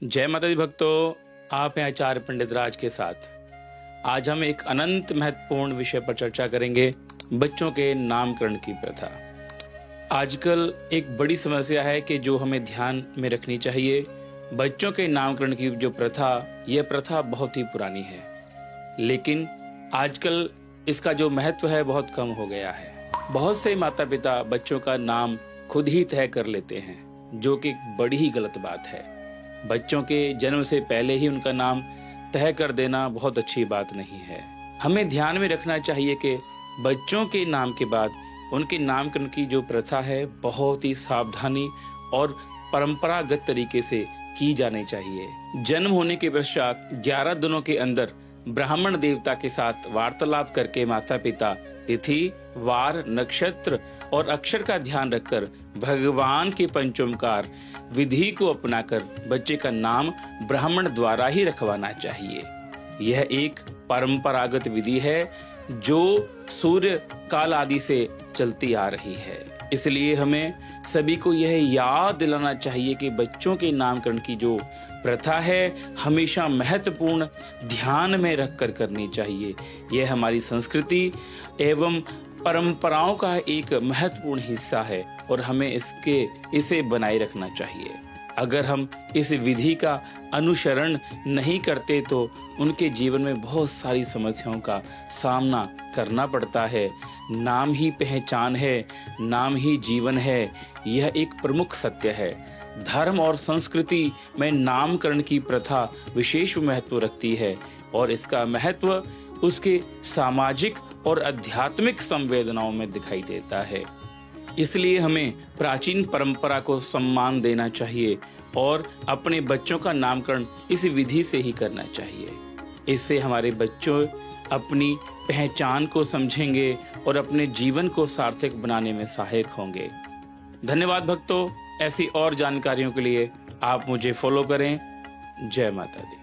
जय माता दी भक्तों, आप हैं आचार्य पंडित राज के साथ। आज हम एक अनंत महत्वपूर्ण विषय पर चर्चा करेंगे, बच्चों के नामकरण की प्रथा। आजकल एक बड़ी समस्या है कि जो हमें ध्यान में रखनी चाहिए। बच्चों के नामकरण की जो प्रथा, यह प्रथा बहुत ही पुरानी है, लेकिन आजकल इसका जो महत्व है बहुत कम हो गया है। बहुत से माता पिता बच्चों का नाम खुद ही तय कर लेते हैं, जो कि बड़ी ही गलत बात है। बच्चों के जन्म से पहले ही उनका नाम तय कर देना बहुत अच्छी बात नहीं है। हमें ध्यान में रखना चाहिए कि बच्चों के नाम के बाद उनके नामकरण की जो प्रथा है बहुत ही सावधानी और परंपरागत तरीके से की जानी चाहिए। जन्म होने के पश्चात 11 दिनों के अंदर ब्राह्मण देवता के साथ वार्तालाप करके माता पिता तिथि, वार, नक्षत्र और अक्षर का ध्यान रखकर भगवान के पंचोमकार विधि को अपनाकर बच्चे का नाम ब्राह्मण द्वारा ही रखवाना चाहिए। यह एक परंपरागत विधि है जो सूर्य काल आदि से चलती आ रही है। इसलिए हमें सभी को यह याद दिलाना चाहिए कि बच्चों के नामकरण की जो प्रथा है हमेशा महत्वपूर्ण ध्यान में रखकर करनी चाहिए। यह हमारी संस्कृति एवं परंपराओं का एक महत्वपूर्ण हिस्सा है और हमें इसे बनाए रखना चाहिए। अगर हम इस विधि का अनुसरण नहीं करते तो उनके जीवन में बहुत सारी समस्याओं का सामना करना पड़ता है। नाम ही पहचान है, नाम ही जीवन है, यह एक प्रमुख सत्य है। धर्म और संस्कृति में नामकरण की प्रथा विशेष महत्व रखती है और इसका महत्व उसके सामाजिक और आध्यात्मिक संवेदनाओं में दिखाई देता है। इसलिए हमें प्राचीन परंपरा को सम्मान देना चाहिए और अपने बच्चों का नामकरण इस विधि से ही करना चाहिए। इससे हमारे बच्चों अपनी पहचान को समझेंगे और अपने जीवन को सार्थक बनाने में सहायक होंगे। धन्यवाद भक्तों। ऐसी और जानकारियों के लिए आप मुझे फॉलो करें। जय माता दी।